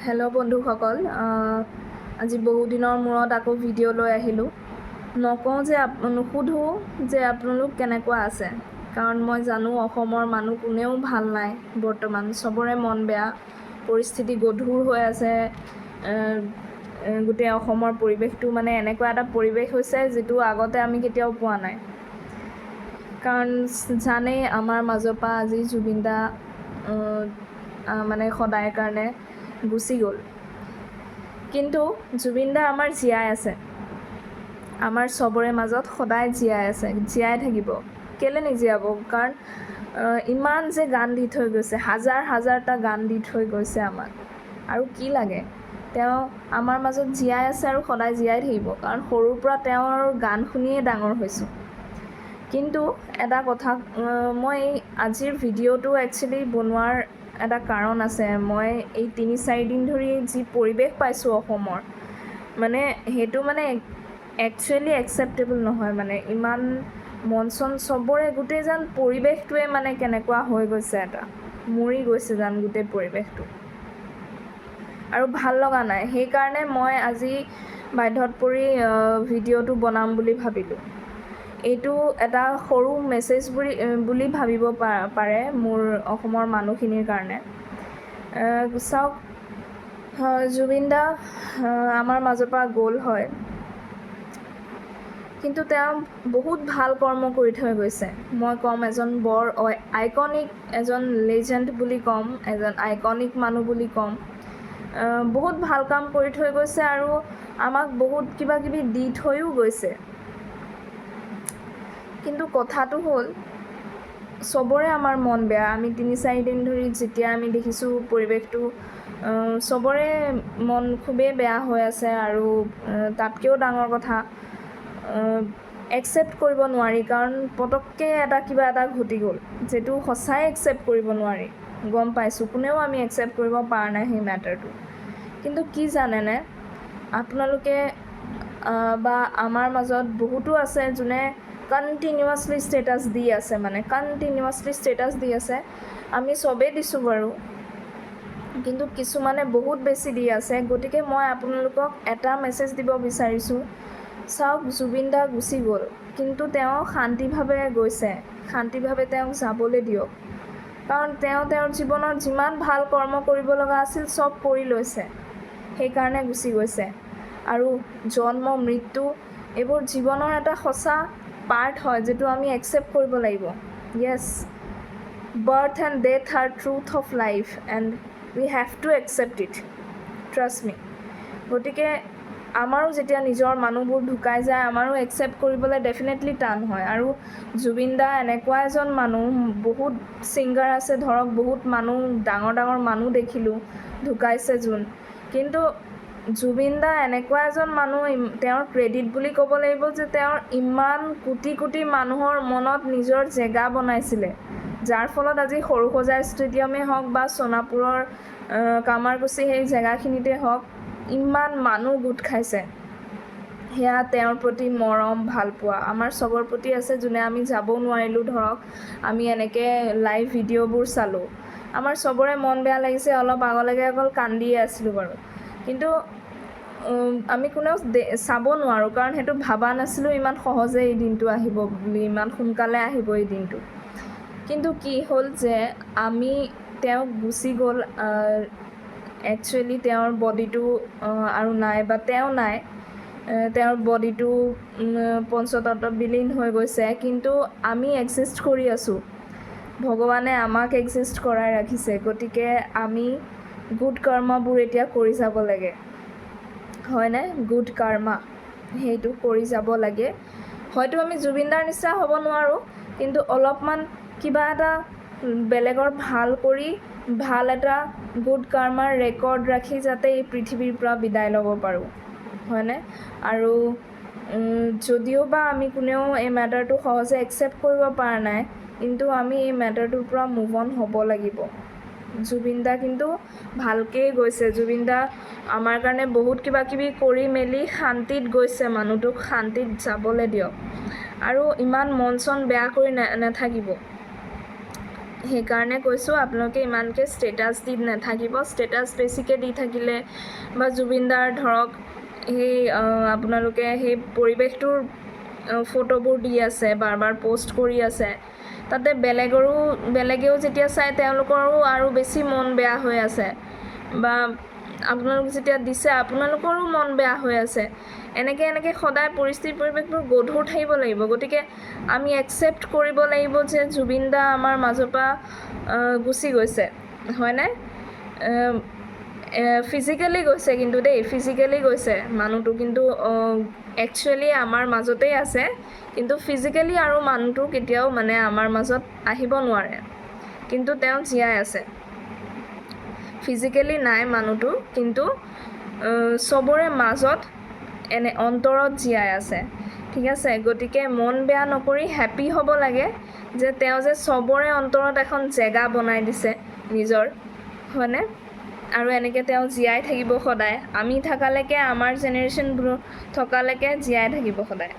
Hello' বন্ধুসকল, আজি বহুদিনৰ মূৰত আকৌ ভিডিঅ' লৈ আহিলোঁ। নকওঁ যে নুসুধোঁ যে আপোনালোক কেনেকুৱা আছে, কাৰণ মই জানো অসমৰ মানুহ কোনেও ভাল নাই। বৰ্তমান চবৰে মন বেয়া, পৰিস্থিতি গধুৰ হৈ আছে। গোটেই অসমৰ পৰিৱেশটো মানে এনেকুৱা এটা পৰিৱেশ হৈছে যিটো আগতে আমি কেতিয়াও পোৱা নাই। কাৰণ জানেই আমাৰ মাজৰ পৰা আজি জুবিন দা মানে সদায় কাৰণে গুচি গ'ল। কিন্তু জুবিন দা আমাৰ জীয়াই আছে, আমাৰ চবৰে মাজত সদায় জীয়াই আছে, জীয়াই থাকিব। কেলৈ নিজীয়াব? কাৰণ ইমান যে গান দি থৈ গৈছে, হাজাৰ হাজাৰটা গান দি থৈ গৈছে আমাক, আৰু কি লাগে? তেওঁ আমাৰ মাজত জীয়াই আছে আৰু সদায় জীয়াই থাকিব, কাৰণ সৰুৰ পৰা তেওঁৰ গান শুনিয়ে ডাঙৰ হৈছোঁ। কিন্তু এটা কথা, মই আজিৰ ভিডিঅ'টো একচুৱেলি বনোৱাৰ এটা কাৰণ আছে। মই এই ৩-৪ দিন ধৰি যি পৰিৱেশ পাইছোঁ অসমৰ, মানে সেইটো মানে একচুৱেলি একচেপ্টেবল নহয়। মানে ইমান মন চন চবৰে, গোটেই যেন পৰিৱেশটোৱে মানে কেনেকুৱা হৈ গৈছে, এটা মৰি গৈছে যেন গোটেই পৰিৱেশটো, আৰু ভাল লগা নাই। সেইকাৰণে মই আজি বাধ্যত পৰি ভিডিঅ'টো বনাম বুলি ভাবিলোঁ। এইটো এটা সৰু মেছেজ বুলি ভাবিব পাৰে মোৰ অসমৰ মানুহখিনিৰ কাৰণে। চাওক, জুবিন দা আমাৰ মাজৰ পৰা গ'ল হয়, কিন্তু তেওঁ বহুত ভাল কৰ্ম কৰি থৈ গৈছে। মই ক'ম এজন বৰ আইকনিক, এজন লেজেণ্ড বুলি ক'ম, এজন আইকনিক মানুহ বুলি ক'ম। বহুত ভাল কাম কৰি থৈ গৈছে আৰু আমাক বহুত কিবা কিবি দি থৈও গৈছে। কিন্তু কথাটো হ'ল, চবৰে আমাৰ মন বেয়া। আমি ৩-৪ দিন ধৰি যেতিয়া আমি দেখিছোঁ পৰিৱেশটো, চবৰে মন খুবেই বেয়া হৈ আছে। আৰু তাতকৈও ডাঙৰ কথা, একচেপ্ট কৰিব নোৱাৰি, কাৰণ পটককৈ কিবা এটা ঘটি গ'ল, যিটো সঁচাই একচেপ্ট কৰিব নোৱাৰি। গম পাইছোঁ, কোনেও আমি একচেপ্ট কৰিব পৰা নাই সেই মেটাৰটো। কিন্তু কি জানেনে, আপোনালোকে বা আমাৰ মাজত বহুতো আছে যোনে কণ্টিনিউৱাছলি ষ্টেটাছ দি আছে, মানে কণ্টিনিউৱাছলি ষ্টেটাছ দি আছে। আমি চবেই দিছোঁ বাৰু, কিন্তু কিছুমানে বহুত বেছি দি আছে। গতিকে মই আপোনালোকক এটা মেছেজ দিব বিচাৰিছোঁ। চাওক, জুবিন দা গুচি গ'ল, কিন্তু তেওঁ শান্তিভাৱে গৈছে, শান্তিভাৱে তেওঁক যাবলৈ দিয়ক। কাৰণ তেওঁৰ জীৱনত যিমান ভাল কৰ্ম কৰিব লগা আছিল চব কৰি লৈছে, সেইকাৰণে গুচি গৈছে। আৰু জন্ম মৃত্যু এইবোৰ জীৱনৰ এটা সঁচা পাৰ্ট হয়, যিটো আমি একচেপ্ট কৰিব লাগিব। Yes, birth and death are truth of life and we have to accept it, trust me. গতিকে আমাৰো যেতিয়া নিজৰ মানুহবোৰ ঢুকাই যায়, আমাৰো একচেপ্ট কৰিবলৈ ডেফিনেটলি টান হয়। আৰু জুবিন দা এনেকুৱা এজন মানুহ, বহুত ছিংগাৰ আছে ধৰক, বহুত মানুহ, ডাঙৰ ডাঙৰ মানুহ দেখিলোঁ ঢুকাইছে যোন, কিন্তু জুবিন দা এনেকুৱা এজন মানুহ, তেওঁৰ ক্ৰেডিট বুলি ক'ব লাগিব যে তেওঁৰ ইমান কোটি কোটি মানুহৰ মনত নিজৰ জেগা বনাইছিলে, যাৰ ফলত আজি সৰুসজাই ষ্টেডিয়ামেই হওক বা সোণাপুৰৰ কামাৰকুছি সেই জেগাখিনিতে হওক, ইমান মানুহ গোট খাইছে। সেয়া তেওঁৰ প্ৰতি মৰম, ভালপোৱা আমাৰ চবৰ প্ৰতি আছে, যোনে আমি যাব নোৱাৰিলোঁ ধৰক, আমি এনেকৈ লাইভ ভিডিঅ'বোৰ চালোঁ, আমাৰ চবৰে মন বেয়া লাগিছে। অলপ আগলৈকে অকল কান্দিয়ে আছিলোঁ বাৰু, কিন্তু আমি কোনেও চাব নোৱাৰোঁ, কাৰণ সেইটো ভবা নাছিলোঁ ইমান সহজে এই দিনটো আহিব বুলি, ইমান সোনকালে আহিব এই দিনটো। কিন্তু কি হ'ল যে তেওঁ গুচি গ'ল, একচুৱেলি তেওঁৰ বডিটো আৰু নাই, বা তেওঁ নাই, তেওঁৰ বডিটো পঞ্চতত্ত্বত বিলীন হৈ গৈছে, কিন্তু আমি এক্সিষ্ট কৰি আছোঁ। ভগৱানে আমাক এক্সিষ্ট কৰাই ৰাখিছে। গতিকে আমি গুড কৰ্মবোৰ এতিয়া কৰি যাব লাগে, হয়নে? গুড কৰ্মা, সেইটো কৰি যাব লাগে। হয়তো আমি জুবিনদাৰ নিচিনা হ'ব নোৱাৰোঁ, কিন্তু অলপমান কিবা এটা বেলেগৰ ভাল কৰি, ভাল এটা গুড কৰ্মাৰ ৰেকৰ্ড ৰাখি যাতে এই পৃথিৱীৰ পৰা বিদায় ল'ব পাৰোঁ, হয়নে? আৰু যদিও বা আমি কোনেও এই মেটাৰটো সহজে একচেপ্ট কৰিব পৰা নাই, কিন্তু আমি এই মেটাৰটোৰ পৰা মুভ অন হ'ব লাগিব। জুবিন দা কিন্তু ভালকেই গৈছে। জুবিন দা আমাৰ কাৰণে বহুত কিবা কিবি কৰি মেলি শান্তিত গৈছে, মানুহটোক শান্তিত যাবলৈ দিয়ক, আৰু ইমান মন চন বেয়া কৰি নাথাকিব। সেইকাৰণে কৈছোঁ আপোনালোকে ইমানকৈ ষ্টেটাছ দি নাথাকিব। ষ্টেটাছ বেছিকৈ দি থাকিলে বা জুবিনদাৰ ধৰক সেই আপোনালোকে সেই পৰিৱেশটোৰ ফটোবোৰ দি আছে, বাৰ বাৰ পষ্ট কৰি আছে, তাতে বেলেগেও যেতিয়া চায় তেওঁলোকৰো আৰু বেছি মন বেয়া হৈ আছে, বা আপোনালোক যেতিয়া দিছে আপোনালোকৰো মন বেয়া হৈ আছে। এনেকৈ সদায় পৰিৱেশবোৰ গধুৰ থাকিব লাগিব। গতিকে আমি একচেপ্ট কৰিব লাগিব যে জুবিনদা আমাৰ মাজৰ পৰা গুচি গৈছে, হয়নে? ফিজিকেলি গৈছে, কিন্তু ফিজিকেলি গৈছে মানুহটো, কিন্তু একচুৱেলি আমাৰ মাজতেই আছে, কিন্তু ফিজিকেলি আৰু মানুহটো কেতিয়াও মানে আমাৰ মাজত আহিব নোৱাৰে, কিন্তু তেওঁ জীয়াই আছে। ফিজিকেলি নাই মানুহটো, কিন্তু চবৰে মাজত অন্তৰত জীয়াই আছে, ঠিক আছে? গতিকে মন বেয়া নকৰি হেপ্পী হ'ব লাগে যে তেওঁ যে চবৰে অন্তৰত এখন জেগা বনাই দিছে নিজৰ, হয়নে? আৰু এনেকৈ তেওঁ জীয়াই থাকিব সদায়, আমি থকালৈকে, আমাৰ জেনেৰেশ্যনবোৰ থকালৈকে জীয়াই থাকিব সদায়।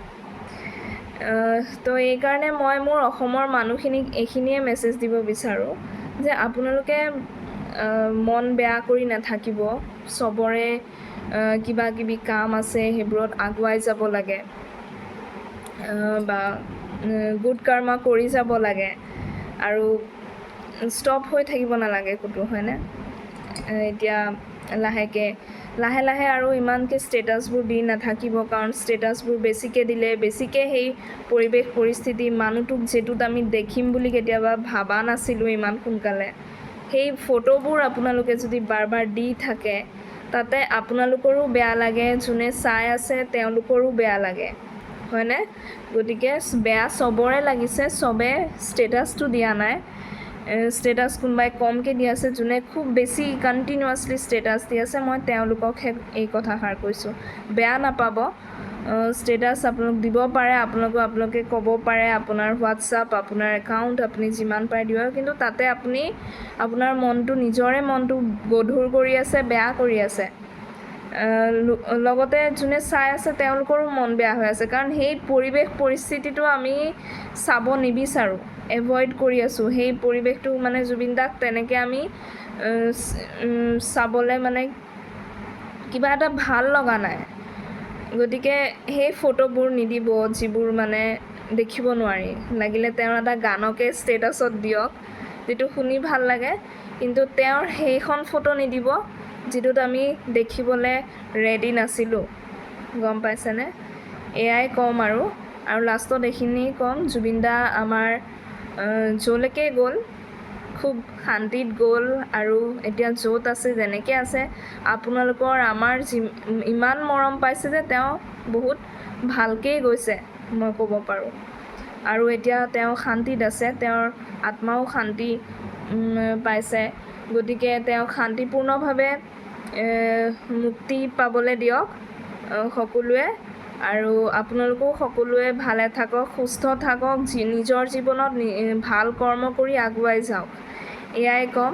তো এইকাৰণে মই মোৰ অসমৰ মানুহখিনিক এইখিনিয়ে মেছেজ দিব বিচাৰোঁ যে আপোনালোকে মন বেয়া কৰি নাথাকিব। চবৰে কিবা কিবি কাম আছে, সেইবোৰত আগুৱাই যাব লাগে, বা গুড কৰ্মা কৰি যাব লাগে, আৰু ষ্টপ হৈ থাকিব নালাগে ক'তো, হয়নে? এতিয়া লাহে লাহে আৰু ইমানকৈ ষ্টেটাছবোৰ দি নাথাকিব, কাৰণ ষ্টেটাছবোৰ বেছিকৈ দিলে বেছিকৈ সেই পৰিস্থিতি মানুহটোক যিটোত আমি দেখিম বুলি কেতিয়াবা ভাবা নাছিলোঁ ইমান সোনকালে, সেই ফটোবোৰ আপোনালোকে যদি বাৰ বাৰ দি থাকে, তাতে আপোনালোকৰো বেয়া লাগে, যোনে চাই আছে তেওঁলোকৰো বেয়া লাগে, হয়নে? গতিকে বেয়া চবৰে লাগিছে, চবে ষ্টেটাছটো দিয়া নাই। ষ্টেটাছ কোনোবাই কমকৈ দি আছে, যোনে খুব বেছি কণ্টিনিউৱাছলি ষ্টেটাছ দি আছে, মই তেওঁলোককহে এই কথাষাৰ কৈছোঁ। বেয়া নাপাব, ষ্টেটাছ আপোনালোক দিব পাৰে, আপোনালোকে ক'ব পাৰে আপোনাৰ হোৱাটছআপ, আপোনাৰ একাউণ্ট, আপুনি যিমান পাৰে দিব, কিন্তু তাতে আপুনি আপোনাৰ নিজৰে মনটো গধুৰ কৰি আছে, বেয়া কৰি আছে। লগতে যোনে চাই আছে তেওঁলোকৰো মন বেয়া হৈ আছে, কাৰণ সেই পৰিস্থিতিটো আমি চাব নিবিচাৰোঁ, এভইড কৰি আছোঁ। সেই পৰিৱেশটো মানে জুবিনদাক তেনেকৈ আমি চাবলৈ মানে কিবা এটা ভাল লগা নাই। গতিকে সেই ফটোবোৰ নিদিব যিবোৰ মানে দেখিব নোৱাৰি। লাগিলে তেওঁৰ এটা গানকে ষ্টেটাছত দিয়ক, যিটো শুনি ভাল লাগে, কিন্তু তেওঁৰ সেইখন ফটো নিদিব যিটোত আমি দেখিবলৈ ৰেডি নাছিলোঁ, গম পাইছেনে? এয়াই ক'ম আৰু লাষ্টত এইখিনি ক'ম, জুবিনদা আমাৰ য'লৈকে গ'ল খুব শান্তিত গ'ল, আৰু এতিয়া য'ত আছে যেনেকৈ আছে আপোনালোকৰ আমাৰ ইমান মৰম পাইছে যে তেওঁ বহুত ভালকেই গৈছে, মই ক'ব পাৰোঁ। আৰু এতিয়া তেওঁ শান্তিত আছে, তেওঁৰ আত্মাও শান্তি পাইছে। গতিকে তেওঁক শান্তিপূৰ্ণভাৱে মুক্তি পাবলৈ দিয়ক সকলোৱে, আৰু আপোনালোকেও সকলোৱে ভালে থাকক, সুস্থ থাকক, নিজৰ জীৱনত ভাল কৰ্ম কৰি আগুৱাই যাওক, এয়াই ক'ম।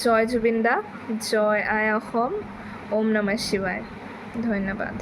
জয় জুবিনদা, জয় আই অসম, ওম নমঃ শিৱায়। ধন্যবাদ।